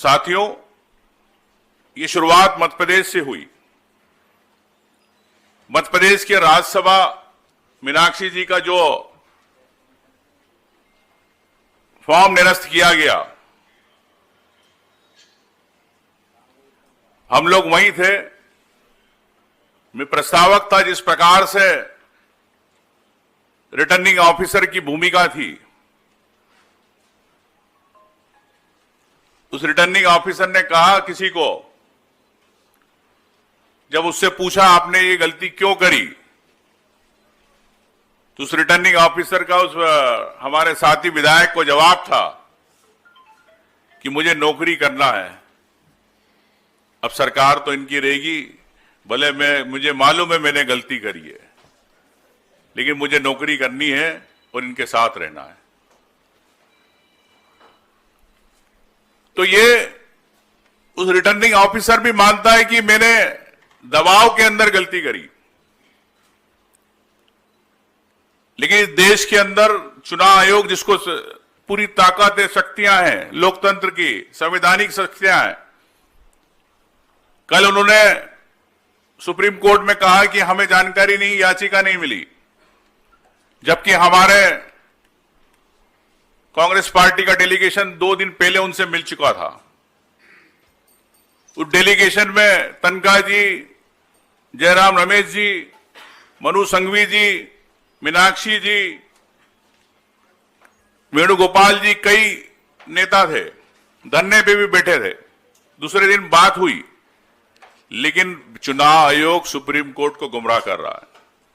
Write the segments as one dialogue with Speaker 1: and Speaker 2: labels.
Speaker 1: साथियों, ये शुरुआत मध्य प्रदेश से हुई। मध्य प्रदेश के राज्यसभा मीनाक्षी जी का जो फॉर्म निरस्त किया गया, हम लोग वहीं थे। मैं प्रस्तावक था। जिस प्रकार से रिटर्निंग ऑफिसर की भूमिका थी, उस रिटर्निंग ऑफिसर ने कहा किसी को, जब उससे पूछा आपने ये गलती क्यों करी, तो उस रिटर्निंग ऑफिसर का उस हमारे साथी विधायक को जवाब था कि मुझे नौकरी करना है। अब सरकार तो इनकी रहेगी, भले मुझे मालूम है मैंने गलती करी है, लेकिन मुझे नौकरी करनी है और इनके साथ रहना है। तो ये उस रिटर्निंग ऑफिसर भी मानता है कि मैंने दबाव के अंदर गलती करी। लेकिन इस देश के अंदर चुनाव आयोग, जिसको पूरी ताकत है, शक्तियां हैं, लोकतंत्र की संवैधानिक शक्तियां हैं, कल उन्होंने सुप्रीम कोर्ट में कहा कि हमें जानकारी नहीं, याचिका नहीं मिली, जबकि हमारे कांग्रेस पार्टी का डेलीगेशन 2 दिन पहले उनसे मिल चुका था। उस डेलीगेशन में तनखा जी, जयराम रमेश जी, मनु संघवी जी, मीनाक्षी जी, वेणुगोपाल जी, कई नेता थे। धरने पे भी बैठे थे। दूसरे दिन बात हुई, लेकिन चुनाव आयोग सुप्रीम कोर्ट को गुमराह कर रहा है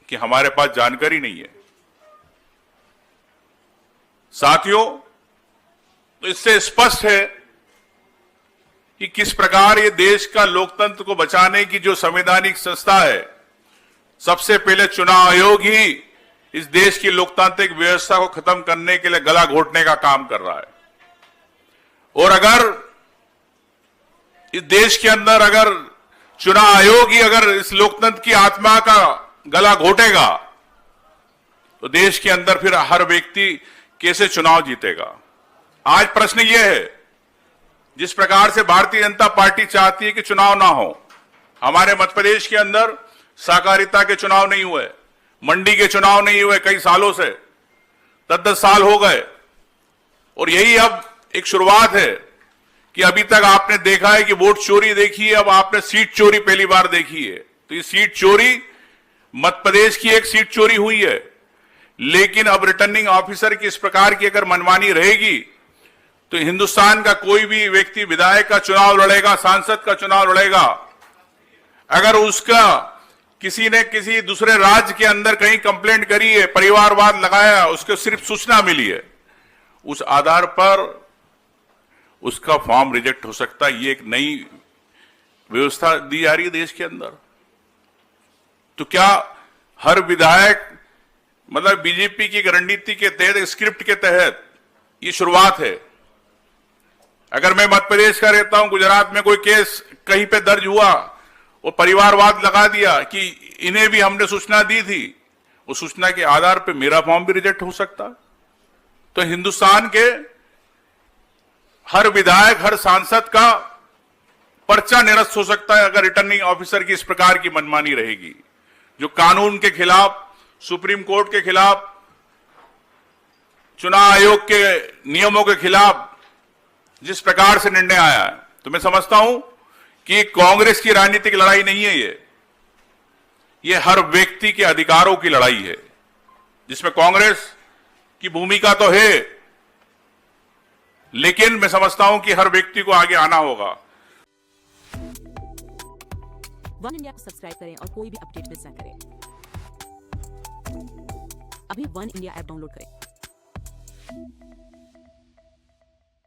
Speaker 1: कि हमारे पास जानकारी नहीं है। साथियों, तो इससे स्पष्ट है कि किस प्रकार ये देश का लोकतंत्र को बचाने की जो संवैधानिक संस्था है, सबसे पहले चुनाव आयोग ही इस देश की लोकतांत्रिक व्यवस्था को खत्म करने के लिए गला घोटने का काम कर रहा है। और अगर इस देश के अंदर अगर चुनाव आयोग ही अगर इस लोकतंत्र की आत्मा का गला घोटेगा, तो देश के अंदर फिर हर व्यक्ति कैसे चुनाव जीतेगा। आज प्रश्न यह है, जिस प्रकार से भारतीय जनता पार्टी चाहती है कि चुनाव ना हो, हमारे मध्य प्रदेश के अंदर सहकारिता के चुनाव नहीं हुए, मंडी के चुनाव नहीं हुए, कई सालों से 10-10 साल हो गए। और यही अब एक शुरुआत है कि अभी तक आपने देखा है कि वोट चोरी देखी है, अब आपने सीट चोरी पहली बार देखी है। तो ये सीट चोरी, मध्य प्रदेश की एक सीट चोरी हुई है। लेकिन अब रिटर्निंग ऑफिसर की इस प्रकार की अगर मनमानी रहेगी, तो हिंदुस्तान का कोई भी व्यक्ति विधायक का चुनाव लड़ेगा, सांसद का चुनाव लड़ेगा, अगर उसका किसी ने किसी दूसरे राज्य के अंदर कहीं कंप्लेंट करी है, परिवारवाद लगाया, उसको सिर्फ सूचना मिली है, उस आधार पर उसका फॉर्म रिजेक्ट हो सकता है। ये एक नई व्यवस्था दी जा रही है देश के अंदर। तो क्या हर विधायक, मतलब बीजेपी की रणनीति के तहत, स्क्रिप्ट के तहत ये शुरुआत है। अगर मैं मध्य प्रदेश का रहता हूं, गुजरात में कोई केस कहीं पे दर्ज हुआ और परिवारवाद लगा दिया कि इन्हें भी हमने सूचना दी थी, उस सूचना के आधार पे मेरा फॉर्म भी रिजेक्ट हो सकता है। तो हिंदुस्तान के हर विधायक, हर सांसद का पर्चा निरस्त हो सकता है अगर रिटर्निंग ऑफिसर की इस प्रकार की मनमानी रहेगी, जो कानून के खिलाफ, सुप्रीम कोर्ट के खिलाफ, चुनाव आयोग के नियमों के खिलाफ जिस प्रकार से निर्णय आया है। तो मैं समझता हूं कि कांग्रेस की राजनीतिक लड़ाई नहीं है ये हर व्यक्ति के अधिकारों की लड़ाई है, जिसमें कांग्रेस की भूमिका तो है, लेकिन मैं समझता हूं कि हर व्यक्ति को आगे आना होगा।
Speaker 2: वन इंडिया को सब्सक्राइब करें और कोई भी अपडेट मिस ना करें। अभी वन इंडिया ऐप डाउनलोड करें।